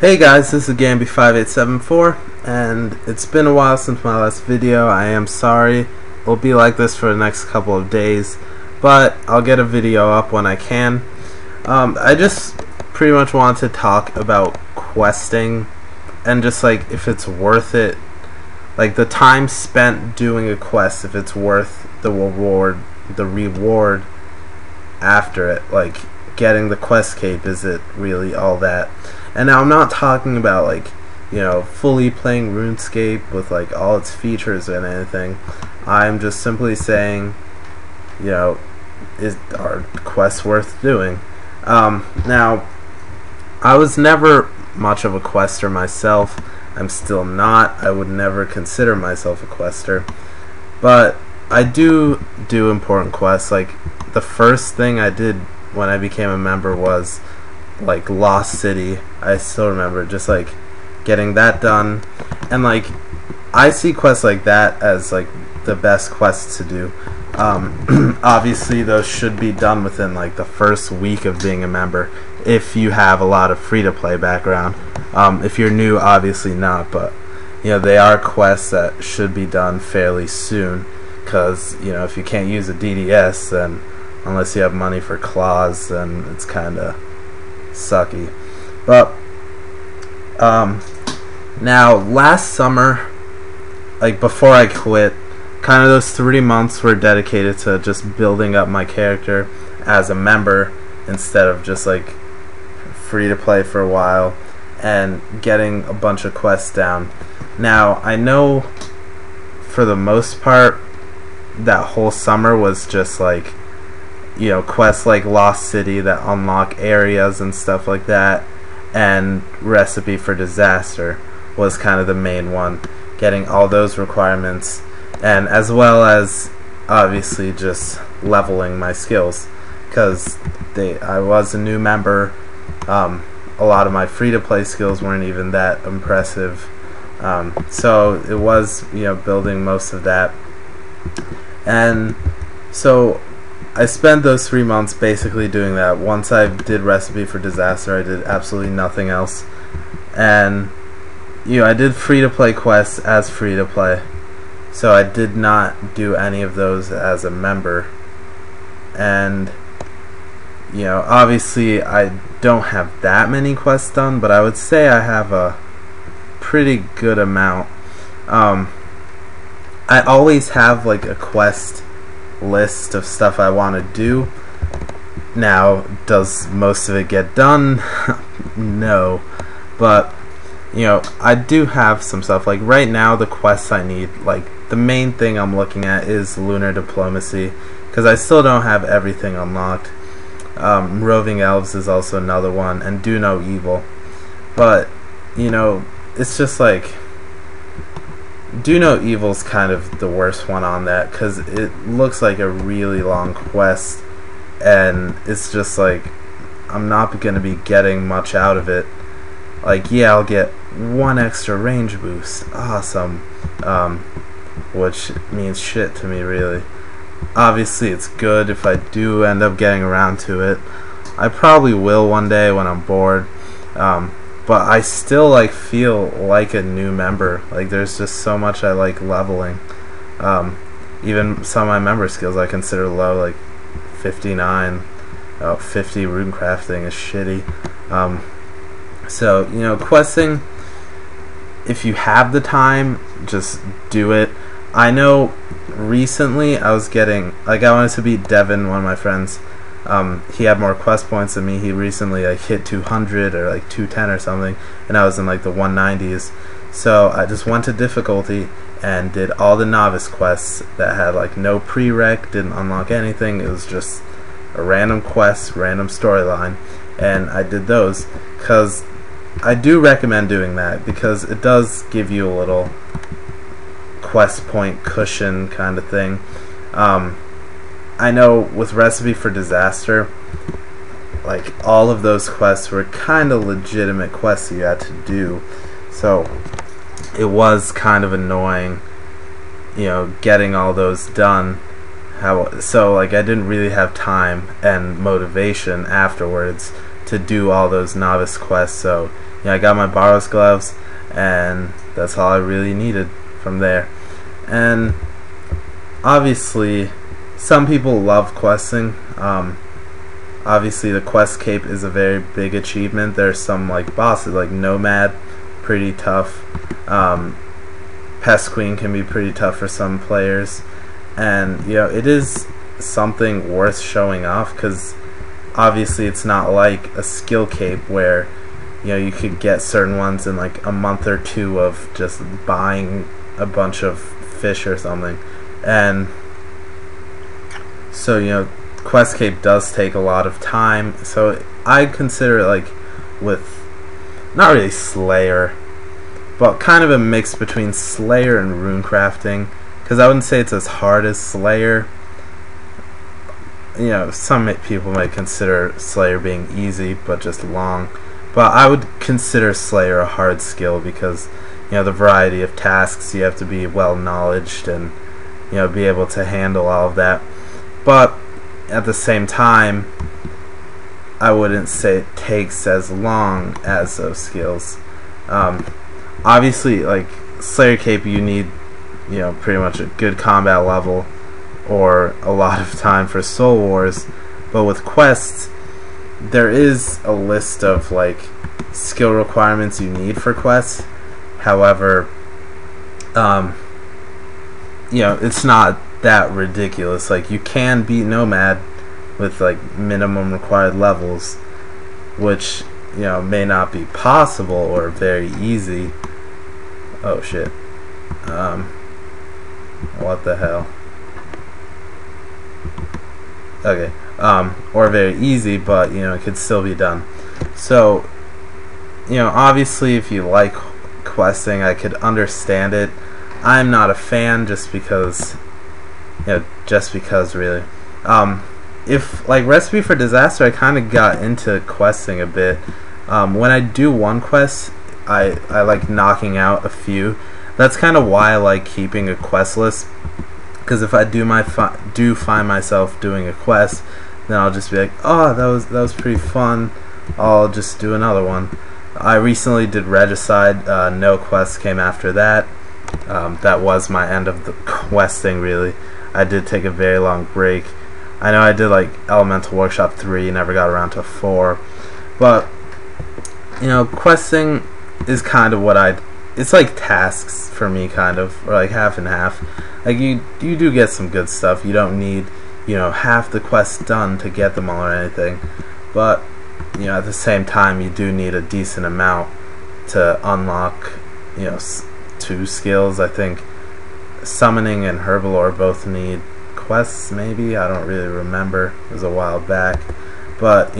Hey guys, this is Gamby5874, and it's been a while since my last video. I am sorry. It'll be like this for the next couple of days, but I'll get a video up when I can. I just pretty much want to talk about questing and just like if it's worth it, like the time spent doing a quest, if it's worth the reward after it, like getting the quest cape, is it really all that? And now I'm not talking about like, you know, fully playing Runescape with like all its features and anything. I'm just simply saying, you know, are quests worth doing? Now, I was never much of a quester myself. I'm still not. I would never consider myself a quester. But I do important quests. Like, the first thing I did when I became a member was like Lost City. I still remember just like getting that done, and like I see quests like that as like the best quests to do. Obviously those should be done within like the first week of being a member if you have a lot of free-to-play background. If you're new, obviously not, but you know, they are quests that should be done fairly soon, because you know, if you can't use a DDS, then unless you have money for claws, then it's kinda sucky. But now last summer, like before I quit, kind of those 3 months were dedicated to just building up my character as a member instead of just like free to play for a while and getting a bunch of quests down. Now I know for the most part that whole summer was just like, you know, quests like Lost City that unlock areas and stuff like that, and Recipe for Disaster was kind of the main one, getting all those requirements, and as well as obviously just leveling my skills, because I was a new member. A lot of my free-to-play skills weren't even that impressive, so it was, you know, building most of that. And so I spent those 3 months basically doing that. Once I did Recipe for Disaster, I did absolutely nothing else. And you know, I did free-to-play quests as free-to-play, so I did not do any of those as a member. And you know, obviously I don't have that many quests done, but I would say I have a pretty good amount. I always have like a quest list of stuff I want to do. Now, does most of it get done? No, but you know, I do have some stuff. Like right now, the quests I need, like the main thing I'm looking at is Lunar Diplomacy, because I still don't have everything unlocked. Roving Elves is also another one, and Do No Evil. But you know, it's just like Do No Evil's kind of the worst one on that, because it looks like a really long quest, and it's just like I'm not going to be getting much out of it. Like, yeah, I'll get 1 extra range boost, awesome, which means shit to me, really. Obviously it's good if I do end up getting around to it. I probably will one day when I'm bored. But I still like feel like a new member. Like there's just so much I like leveling. Even some of my member skills I consider low, like 59. 50 rune crafting is shitty. So you know, questing, if you have the time, just do it. I know recently I was getting, like, I wanted to beat Devin, one of my friends. He had more quest points than me. He recently like hit 200 or like 210 or something, and I was in like the 190s. So I just went to difficulty and did all the novice quests that had like no prereq, didn't unlock anything. It was just a random quest, random storyline, and I did those because I do recommend doing that, because it does give you a little quest point cushion kind of thing. I know with Recipe for Disaster, like all of those quests were kind of legitimate quests that you had to do, so it was kind of annoying, you know, getting all those done. So like I didn't really have time and motivation afterwards to do all those novice quests. So I got my Boros gloves, and that's all I really needed from there. And obviously some people love questing. Obviously the quest cape is a very big achievement. There's some like bosses like Nomad, pretty tough. Pest Queen can be pretty tough for some players, and it is something worth showing off, because obviously it's not like a skill cape where you could get certain ones in like a month or two of just buying a bunch of fish or something. And so quest cape does take a lot of time, so I consider it like with not really Slayer, but kind of a mix between Slayer and rune crafting, because I wouldn't say it's as hard as Slayer. Some people might consider Slayer being easy but just long, but I would consider Slayer a hard skill, because the variety of tasks, you have to be well knowledged and be able to handle all of that. But at the same time, I wouldn't say it takes as long as those skills. Obviously, like Slayer cape, you need pretty much a good combat level or a lot of time for soul wars. But with quests, there is a list of like skill requirements you need for quests. However, it's not that ridiculous. Like, you can beat Nomad with like minimum required levels, which may not be possible or very easy. Oh shit. What the hell? Okay. Or very easy, but it could still be done. So obviously if you like questing, I could understand it. I'm not a fan just because really. If like Recipe for Disaster, I kind of got into questing a bit. When I do one quest, I like knocking out a few. That's kind of why I like keeping a quest list, because if I do find myself doing a quest, then I'll just be like, oh, that was pretty fun, I'll just do another one. I recently did Regicide. No quest came after that. That was my end of the questing, really. I did take a very long break. I know I did like Elemental Workshop 3, never got around to 4. But questing is kind of it's like tasks for me, kind of, or like half and half. Like you do get some good stuff. You don't need half the quests done to get them all or anything, but at the same time you do need a decent amount to unlock 2 skills. I think Summoning and Herbalore both need quests, maybe. I don't really remember. It was a while back. But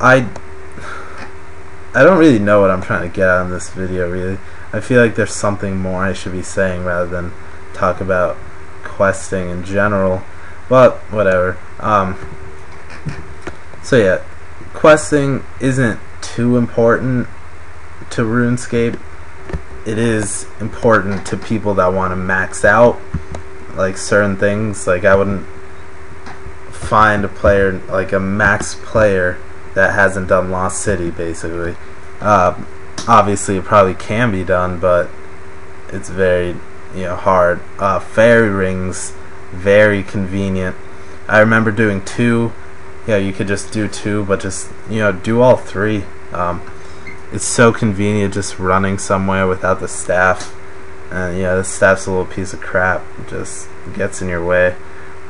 I don't really know what I'm trying to get out in this video, really. I feel like there's something more I should be saying rather than talk about questing in general, but whatever. So yeah, questing isn't too important to RuneScape. It is important to people that want to max out like certain things. Like, I wouldn't find a player, like a max player, that hasn't done Lost City, basically. Obviously it probably can be done, but it's very hard. Fairy rings, very convenient. I remember doing 2. You could just do 2, but just do all 3. It's so convenient just running somewhere without the staff. And the staff's a little piece of crap. It just gets in your way.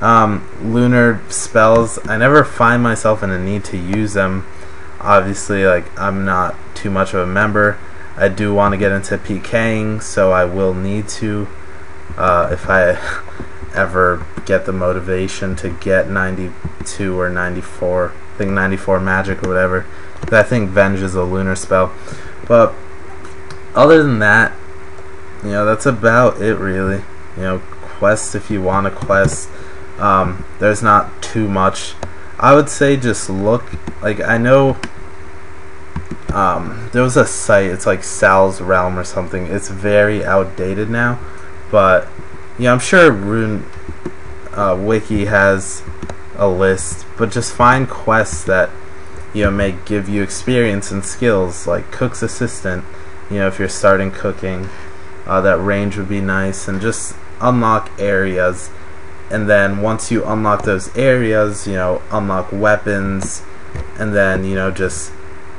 Lunar spells, I never find myself in a need to use them. Obviously, like, I'm not too much of a member. I do want to get into PKing, so I will need to, if I ever get the motivation to get 92 or 94, I think 94 magic or whatever. I think Venge is a lunar spell. But other than that, that's about it, really. Quest if you want a quest. There's not too much. I would say just look, like, I know there was a site, it's like Sal's Realm or something. It's very outdated now, but I'm sure Rune Wiki has a list, but just find quests that may give you experience and skills like cook's assistant. If you're starting cooking, that range would be nice, and just unlock areas. And then once you unlock those areas, unlock weapons, and then just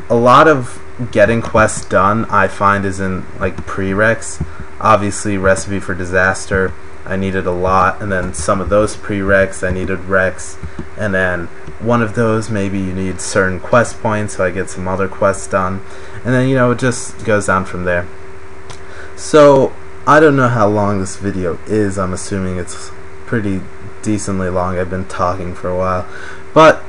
a lot of getting quests done I find is in like prereqs. Obviously Recipe for Disaster I needed a lot, and then some of those prereqs I needed recs, and then one of those maybe you need certain quest points, so I get some other quests done, and then it just goes down from there. So I don't know how long this video is. I'm assuming it's pretty decently long. I've been talking for a while, but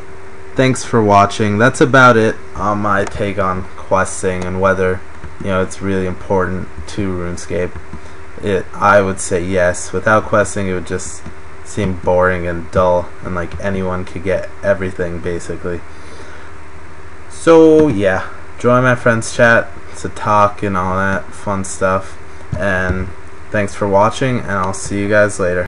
thanks for watching. That's about it on my take on questing and whether it's really important to RuneScape. I would say yes. Without questing, it would just seem boring and dull, and like anyone could get everything basically. So yeah, join my friends chat to talk and all that fun stuff, and thanks for watching, and I'll see you guys later.